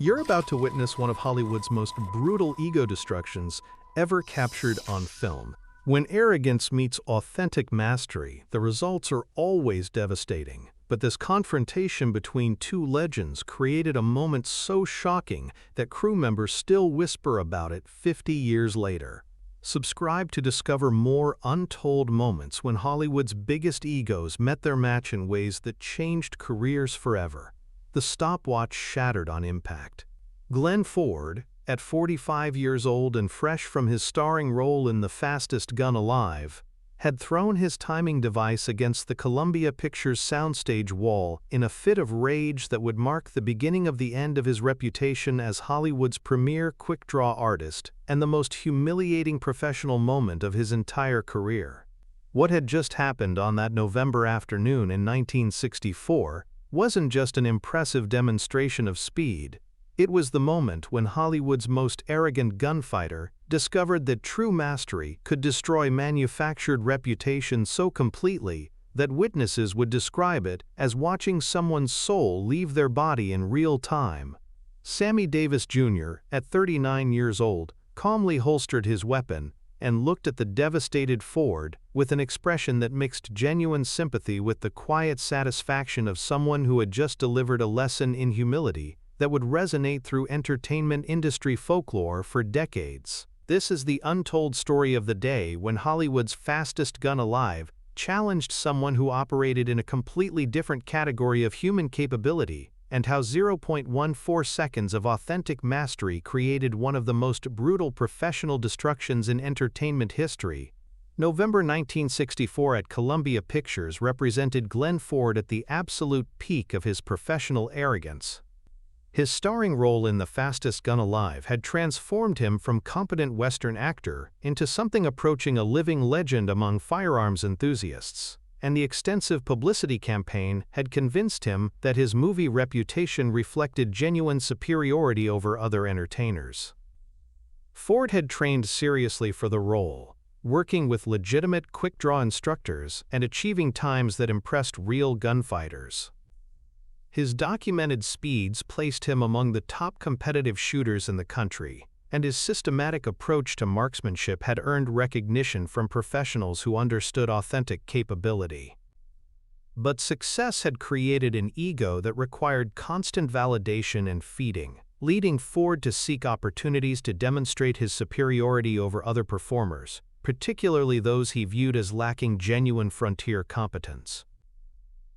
You're about to witness one of Hollywood's most brutal ego destructions ever captured on film. When arrogance meets authentic mastery, the results are always devastating. But this confrontation between two legends created a moment so shocking that crew members still whisper about it 50 years later. Subscribe to discover more untold moments when Hollywood's biggest egos met their match in ways that changed careers forever. The stopwatch shattered on impact. Glenn Ford, at 45 years old and fresh from his starring role in The Fastest Gun Alive, had thrown his timing device against the Columbia Pictures soundstage wall in a fit of rage that would mark the beginning of the end of his reputation as Hollywood's premier quick-draw artist and the most humiliating professional moment of his entire career. What had just happened on that November afternoon in 1964 wasn't just an impressive demonstration of speed. It was the moment when Hollywood's most arrogant gunfighter discovered that true mastery could destroy manufactured reputation so completely that witnesses would describe it as watching someone's soul leave their body in real time. Sammy Davis Jr., at 39 years old, calmly holstered his weapon and looked at the devastated Ford with an expression that mixed genuine sympathy with the quiet satisfaction of someone who had just delivered a lesson in humility that would resonate through entertainment industry folklore for decades. This is the untold story of the day when Hollywood's Fastest Gun Alive challenged someone who operated in a completely different category of human capability, and how 0.14 seconds of authentic mastery created one of the most brutal professional destructions in entertainment history. November 1964 at Columbia Pictures represented Glenn Ford at the absolute peak of his professional arrogance. His starring role in The Fastest Gun Alive had transformed him from competent Western actor into something approaching a living legend among firearms enthusiasts, and the extensive publicity campaign had convinced him that his movie reputation reflected genuine superiority over other entertainers. Ford had trained seriously for the role, working with legitimate quick-draw instructors and achieving times that impressed real gunfighters. His documented speeds placed him among the top competitive shooters in the country, and his systematic approach to marksmanship had earned recognition from professionals who understood authentic capability. But success had created an ego that required constant validation and feeding, leading Ford to seek opportunities to demonstrate his superiority over other performers, particularly those he viewed as lacking genuine frontier competence.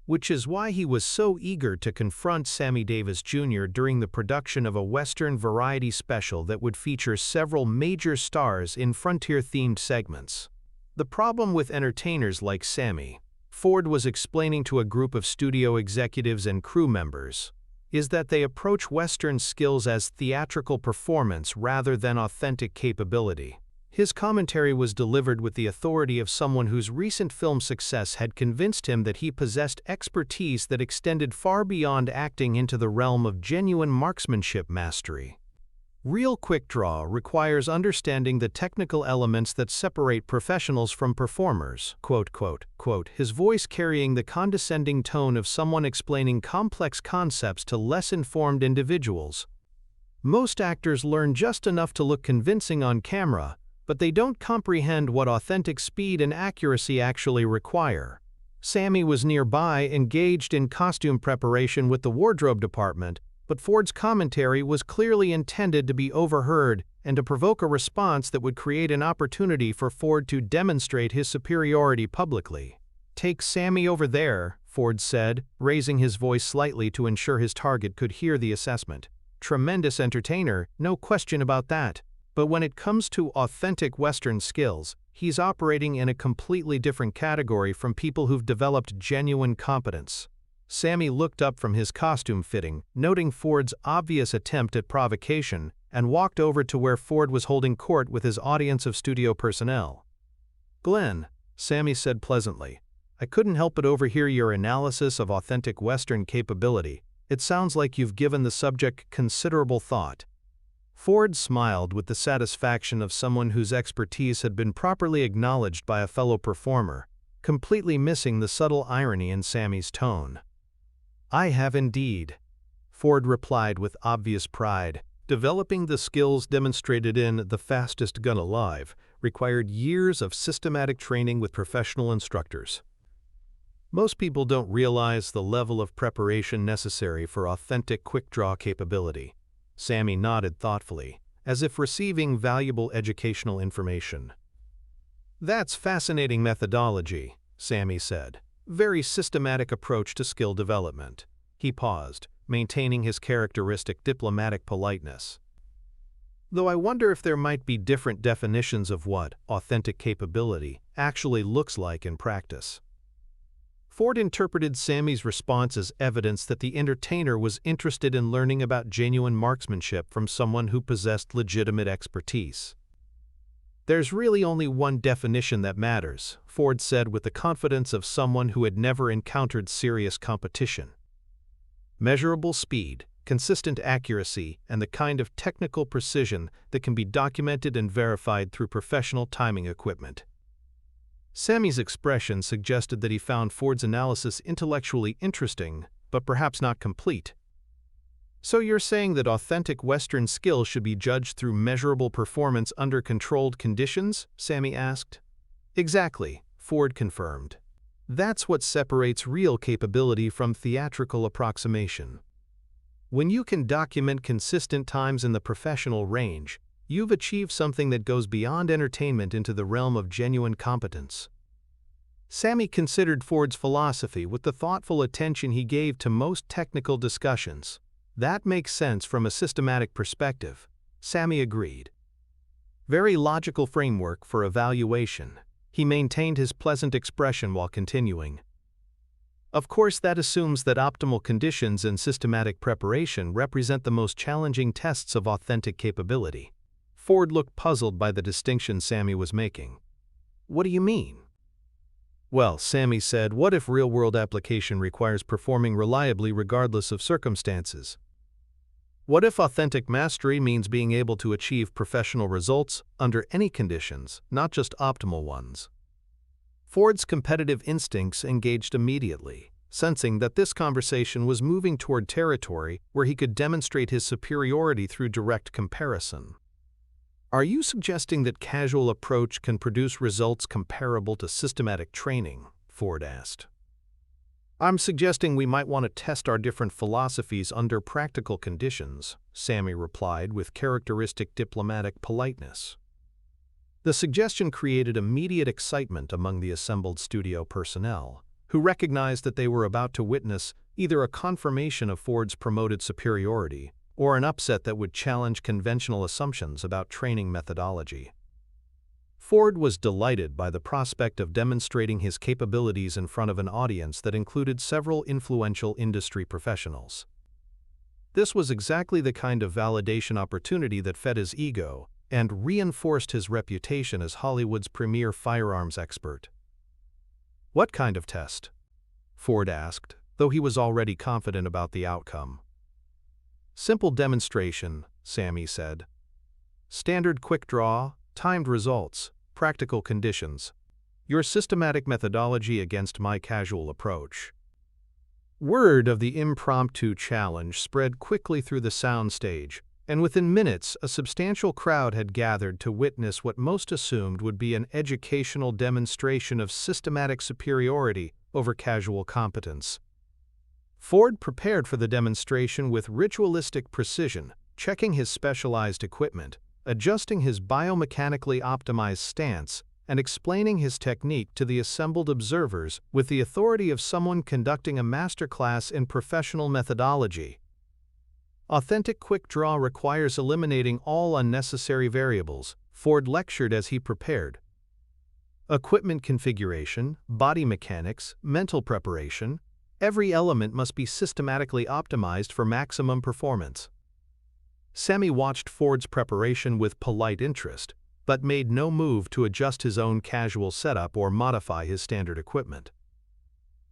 Which is why he was so eager to confront Sammy Davis Jr. during the production of a Western variety special that would feature several major stars in frontier-themed segments. The problem with entertainers like Sammy, Ford was explaining to a group of studio executives and crew members, is that they approach Western skills as theatrical performance rather than authentic capability. His commentary was delivered with the authority of someone whose recent film success had convinced him that he possessed expertise that extended far beyond acting into the realm of genuine marksmanship mastery. Real quick draw requires understanding the technical elements that separate professionals from performers, his voice carrying the condescending tone of someone explaining complex concepts to less informed individuals. Most actors learn just enough to look convincing on camera, but they don't comprehend what authentic speed and accuracy actually require. Sammy was nearby, engaged in costume preparation with the wardrobe department, but Ford's commentary was clearly intended to be overheard and to provoke a response that would create an opportunity for Ford to demonstrate his superiority publicly. "Take Sammy over there," Ford said, raising his voice slightly to ensure his target could hear the assessment. "Tremendous entertainer, no question about that. But when it comes to authentic Western skills, he's operating in a completely different category from people who've developed genuine competence." Sammy looked up from his costume fitting, noting Ford's obvious attempt at provocation, and walked over to where Ford was holding court with his audience of studio personnel. "Glenn," Sammy said pleasantly, "I couldn't help but overhear your analysis of authentic Western capability. It sounds like you've given the subject considerable thought." Ford smiled with the satisfaction of someone whose expertise had been properly acknowledged by a fellow performer, completely missing the subtle irony in Sammy's tone. "I have indeed." Ford replied with obvious pride. Developing the skills demonstrated in The Fastest Gun Alive required years of systematic training with professional instructors. Most people don't realize the level of preparation necessary for authentic quick-draw capability. Sammy nodded thoughtfully, as if receiving valuable educational information. That's fascinating methodology, Sammy said. Very systematic approach to skill development. He paused, maintaining his characteristic diplomatic politeness. Though I wonder if there might be different definitions of what authentic capability actually looks like in practice. Ford interpreted Sammy's response as evidence that the entertainer was interested in learning about genuine marksmanship from someone who possessed legitimate expertise. There's really only one definition that matters, Ford said with the confidence of someone who had never encountered serious competition. Measurable speed, consistent accuracy, and the kind of technical precision that can be documented and verified through professional timing equipment. Sammy's expression suggested that he found Ford's analysis intellectually interesting, but perhaps not complete. So you're saying that authentic Western skill should be judged through measurable performance under controlled conditions? Sammy asked. Exactly, Ford confirmed. That's what separates real capability from theatrical approximation. When you can document consistent times in the professional range, you've achieved something that goes beyond entertainment into the realm of genuine competence. Sammy considered Ford's philosophy with the thoughtful attention he gave to most technical discussions. That makes sense from a systematic perspective, Sammy agreed. Very logical framework for evaluation. He maintained his pleasant expression while continuing. Of course, that assumes that optimal conditions and systematic preparation represent the most challenging tests of authentic capability. Ford looked puzzled by the distinction Sammy was making. What do you mean? Well, Sammy said, what if real-world application requires performing reliably regardless of circumstances? What if authentic mastery means being able to achieve professional results under any conditions, not just optimal ones? Ford's competitive instincts engaged immediately, sensing that this conversation was moving toward territory where he could demonstrate his superiority through direct comparison. Are you suggesting that casual approach can produce results comparable to systematic training? Ford asked. I'm suggesting we might want to test our different philosophies under practical conditions, Sammy replied with characteristic diplomatic politeness. The suggestion created immediate excitement among the assembled studio personnel, who recognized that they were about to witness either a confirmation of Ford's promoted superiority or an upset that would challenge conventional assumptions about training methodology. Ford was delighted by the prospect of demonstrating his capabilities in front of an audience that included several influential industry professionals. This was exactly the kind of validation opportunity that fed his ego and reinforced his reputation as Hollywood's premier firearms expert. What kind of test? Ford asked, though he was already confident about the outcome. Simple demonstration, Sammy said. Standard quick draw, timed results, practical conditions. Your systematic methodology against my casual approach. Word of the impromptu challenge spread quickly through the soundstage, and within minutes a substantial crowd had gathered to witness what most assumed would be an educational demonstration of systematic superiority over casual competence. Ford prepared for the demonstration with ritualistic precision, checking his specialized equipment, adjusting his biomechanically optimized stance, and explaining his technique to the assembled observers with the authority of someone conducting a masterclass in professional methodology. Authentic quick draw requires eliminating all unnecessary variables, Ford lectured as he prepared. Equipment configuration, body mechanics, mental preparation, every element must be systematically optimized for maximum performance. Sammy watched Ford's preparation with polite interest, but made no move to adjust his own casual setup or modify his standard equipment.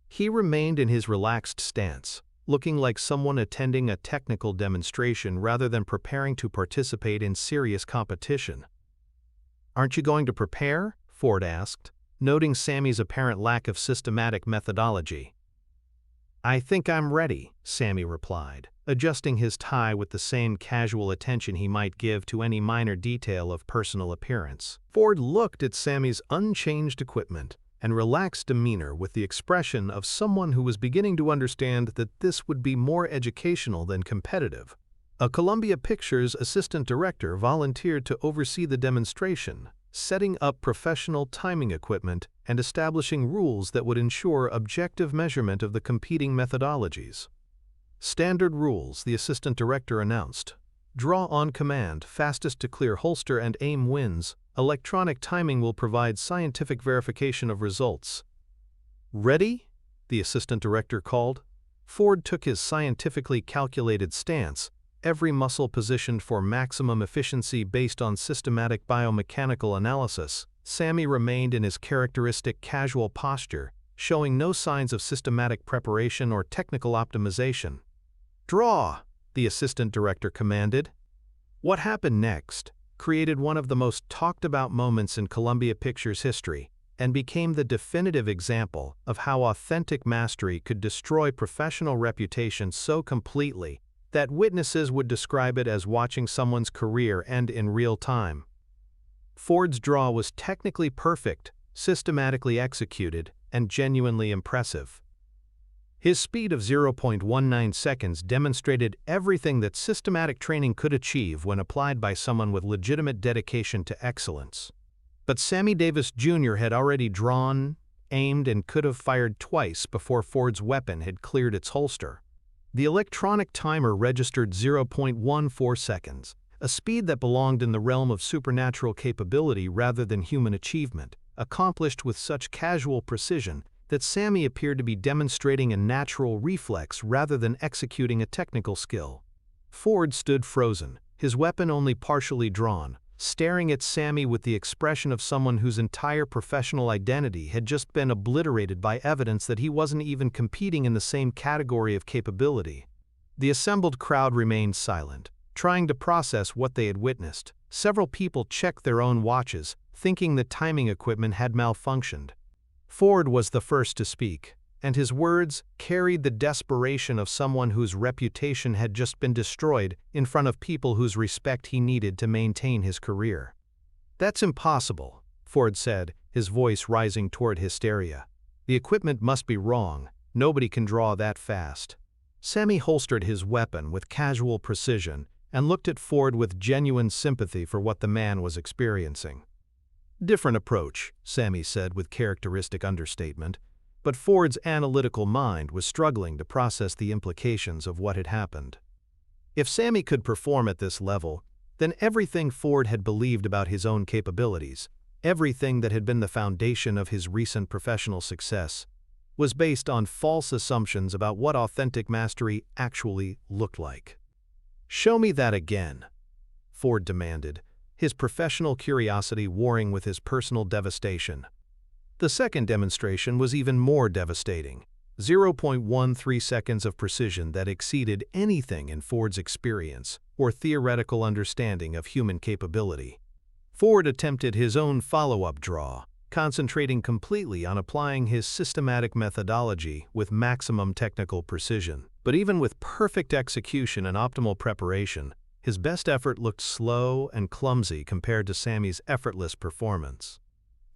He remained in his relaxed stance, looking like someone attending a technical demonstration rather than preparing to participate in serious competition. Aren't you going to prepare? Ford asked, noting Sammy's apparent lack of systematic methodology. "I think I'm ready," Sammy replied, adjusting his tie with the same casual attention he might give to any minor detail of personal appearance. Ford looked at Sammy's unchanged equipment and relaxed demeanor with the expression of someone who was beginning to understand that this would be more educational than competitive. A Columbia Pictures assistant director volunteered to oversee the demonstration, setting up professional timing equipment and establishing rules that would ensure objective measurement of the competing methodologies. "Standard rules," the assistant director announced. "Draw on command, fastest to clear holster and aim wins. Electronic timing will provide scientific verification of results." "Ready?" the assistant director called. Ford took his scientifically calculated stance, every muscle positioned for maximum efficiency based on systematic biomechanical analysis. Sammy remained in his characteristic casual posture, showing no signs of systematic preparation or technical optimization. "Draw!" the assistant director commanded. What happened next created one of the most talked-about moments in Columbia Pictures history and became the definitive example of how authentic mastery could destroy professional reputation so completely that witnesses would describe it as watching someone's career end in real time. Ford's draw was technically perfect, systematically executed, and genuinely impressive. His speed of 0.19 seconds demonstrated everything that systematic training could achieve when applied by someone with legitimate dedication to excellence. But Sammy Davis Jr. had already drawn, aimed, and could have fired twice before Ford's weapon had cleared its holster. The electronic timer registered 0.14 seconds, a speed that belonged in the realm of supernatural capability rather than human achievement, accomplished with such casual precision that Sammy appeared to be demonstrating a natural reflex rather than executing a technical skill. Ford stood frozen, his weapon only partially drawn, staring at Sammy with the expression of someone whose entire professional identity had just been obliterated by evidence that he wasn't even competing in the same category of capability. The assembled crowd remained silent, trying to process what they had witnessed. Several people checked their own watches, thinking the timing equipment had malfunctioned. Ford was the first to speak, and his words carried the desperation of someone whose reputation had just been destroyed in front of people whose respect he needed to maintain his career. "That's impossible," Ford said, his voice rising toward hysteria. "The equipment must be wrong. Nobody can draw that fast." Sammy holstered his weapon with casual precision and looked at Ford with genuine sympathy for what the man was experiencing. "Different approach," Sammy said with characteristic understatement, but Ford's analytical mind was struggling to process the implications of what had happened. If Sammy could perform at this level, then everything Ford had believed about his own capabilities, everything that had been the foundation of his recent professional success, was based on false assumptions about what authentic mastery actually looked like. "Show me that again," Ford demanded, his professional curiosity warring with his personal devastation. The second demonstration was even more devastating, 0.13 seconds of precision that exceeded anything in Ford's experience or theoretical understanding of human capability. Ford attempted his own follow-up draw, concentrating completely on applying his systematic methodology with maximum technical precision. But even with perfect execution and optimal preparation, his best effort looked slow and clumsy compared to Sammy's effortless performance.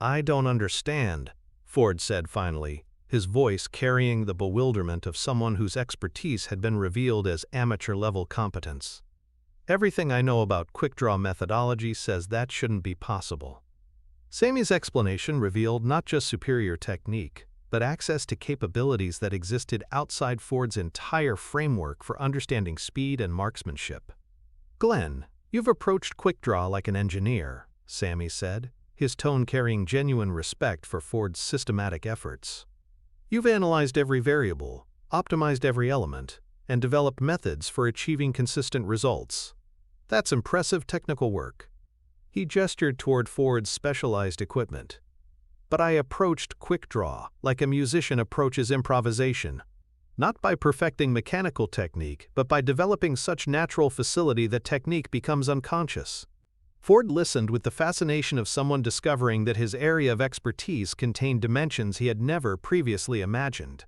"I don't understand," Ford said finally, his voice carrying the bewilderment of someone whose expertise had been revealed as amateur-level competence. "Everything I know about quick-draw methodology says that shouldn't be possible." Sammy's explanation revealed not just superior technique, but access to capabilities that existed outside Ford's entire framework for understanding speed and marksmanship. "Glenn, you've approached quick-draw like an engineer," Sammy said, his tone carrying genuine respect for Ford's systematic efforts. "You've analyzed every variable, optimized every element, and developed methods for achieving consistent results. That's impressive technical work." He gestured toward Ford's specialized equipment. "But I approached quick draw like a musician approaches improvisation, not by perfecting mechanical technique, but by developing such natural facility that technique becomes unconscious." Ford listened with the fascination of someone discovering that his area of expertise contained dimensions he had never previously imagined.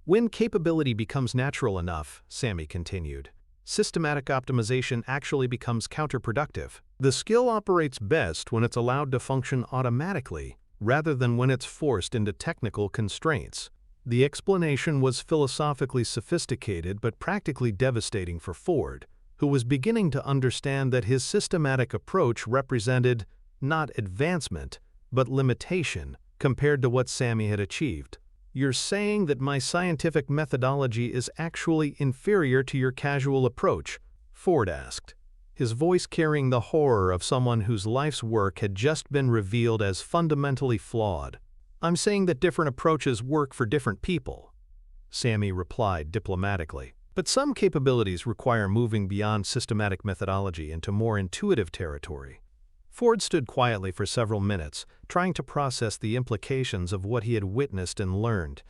When capability becomes natural enough, Sammy continued, systematic optimization actually becomes counterproductive. The skill operates best when it's allowed to function automatically, rather than when it's forced into technical constraints. The explanation was philosophically sophisticated but practically devastating for Ford, who was beginning to understand that his systematic approach represented not advancement, but limitation compared to what Sammy had achieved. "You're saying that my scientific methodology is actually inferior to your casual approach?" Ford asked, his voice carrying the horror of someone whose life's work had just been revealed as fundamentally flawed. "I'm saying that different approaches work for different people," Sammy replied diplomatically. "But some capabilities require moving beyond systematic methodology into more intuitive territory." Ford stood quietly for several minutes, trying to process the implications of what he had witnessed and learned.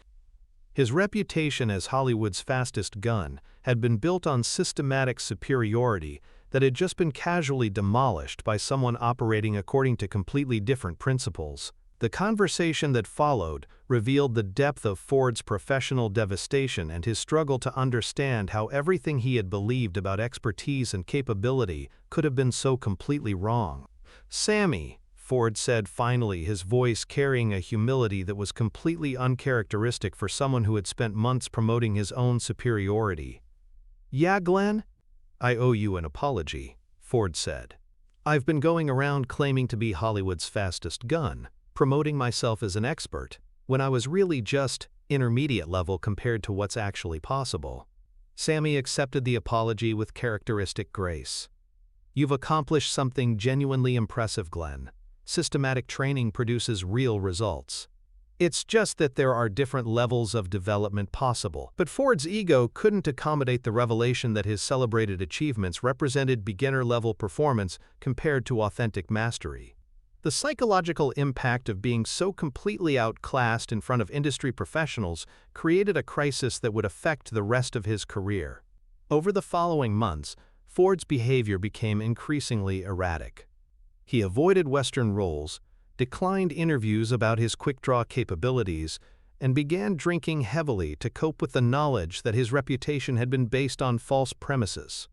His reputation as Hollywood's fastest gun had been built on systematic superiority that had just been casually demolished by someone operating according to completely different principles. The conversation that followed revealed the depth of Ford's professional devastation and his struggle to understand how everything he had believed about expertise and capability could have been so completely wrong. "Sammy," Ford said finally, his voice carrying a humility that was completely uncharacteristic for someone who had spent months promoting his own superiority. "Yeah, Glenn? I owe you an apology," Ford said. "I've been going around claiming to be Hollywood's fastest gun, promoting myself as an expert, when I was really just intermediate level compared to what's actually possible." Sammy accepted the apology with characteristic grace. "You've accomplished something genuinely impressive, Glenn. Systematic training produces real results. It's just that there are different levels of development possible." But Ford's ego couldn't accommodate the revelation that his celebrated achievements represented beginner-level performance compared to authentic mastery. The psychological impact of being so completely outclassed in front of industry professionals created a crisis that would affect the rest of his career. Over the following months, Ford's behavior became increasingly erratic. He avoided Western roles, declined interviews about his quick-draw capabilities, and began drinking heavily to cope with the knowledge that his reputation had been based on false premises.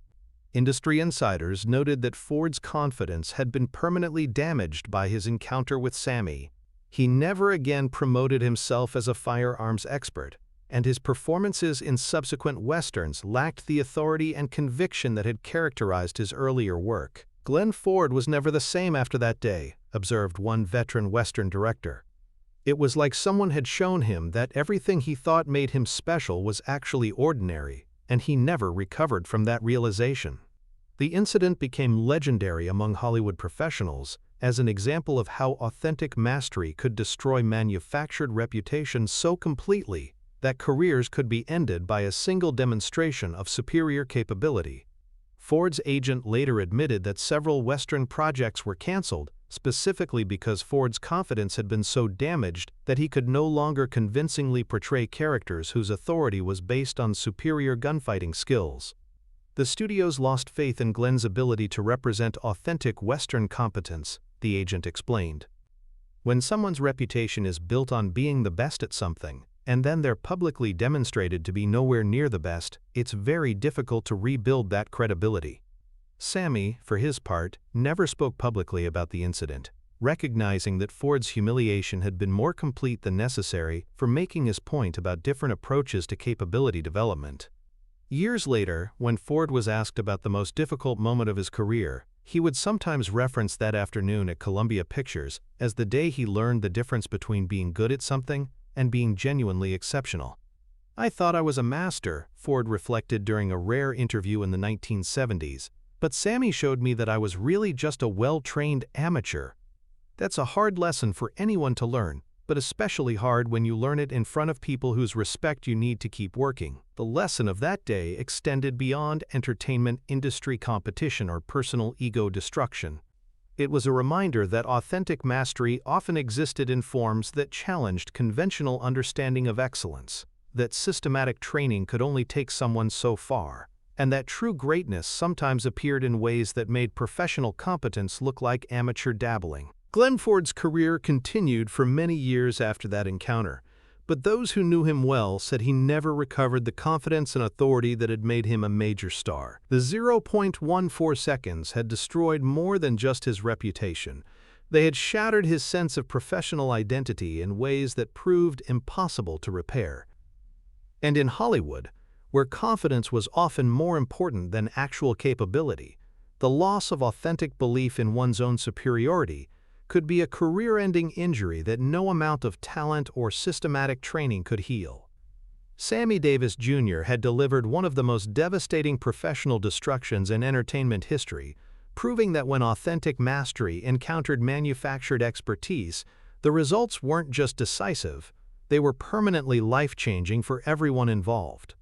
Industry insiders noted that Ford's confidence had been permanently damaged by his encounter with Sammy. He never again promoted himself as a firearms expert, and his performances in subsequent Westerns lacked the authority and conviction that had characterized his earlier work. "Glenn Ford was never the same after that day," observed one veteran Western director. "It was like someone had shown him that everything he thought made him special was actually ordinary, and he never recovered from that realization." The incident became legendary among Hollywood professionals as an example of how authentic mastery could destroy manufactured reputations so completely that careers could be ended by a single demonstration of superior capability. Ford's agent later admitted that several Western projects were canceled, specifically because Ford's confidence had been so damaged that he could no longer convincingly portray characters whose authority was based on superior gunfighting skills. The studios lost faith in Glenn's ability to represent authentic Western competence, the agent explained. "When someone's reputation is built on being the best at something, and then they're publicly demonstrated to be nowhere near the best, it's very difficult to rebuild that credibility." Sammy, for his part, never spoke publicly about the incident, recognizing that Ford's humiliation had been more complete than necessary for making his point about different approaches to capability development. Years later, when Ford was asked about the most difficult moment of his career, he would sometimes reference that afternoon at Columbia Pictures as the day he learned the difference between being good at something and being genuinely exceptional. "I thought I was a master," Ford reflected during a rare interview in the 1970s, "but Sammy showed me that I was really just a well-trained amateur." That's a hard lesson for anyone to learn, but especially hard when you learn it in front of people whose respect you need to keep working. The lesson of that day extended beyond entertainment industry competition or personal ego destruction. It was a reminder that authentic mastery often existed in forms that challenged conventional understanding of excellence, that systematic training could only take someone so far, and that true greatness sometimes appeared in ways that made professional competence look like amateur dabbling. Glenn Ford's career continued for many years after that encounter, But those who knew him well said he never recovered the confidence and authority that had made him a major star. The 0.14 seconds had destroyed more than just his reputation. They had shattered his sense of professional identity in ways that proved impossible to repair. And in Hollywood, where confidence was often more important than actual capability, the loss of authentic belief in one's own superiority could be a career-ending injury that no amount of talent or systematic training could heal. Sammy Davis Jr. had delivered one of the most devastating professional destructions in entertainment history, proving that when authentic mastery encountered manufactured expertise, the results weren't just decisive, they were permanently life-changing for everyone involved.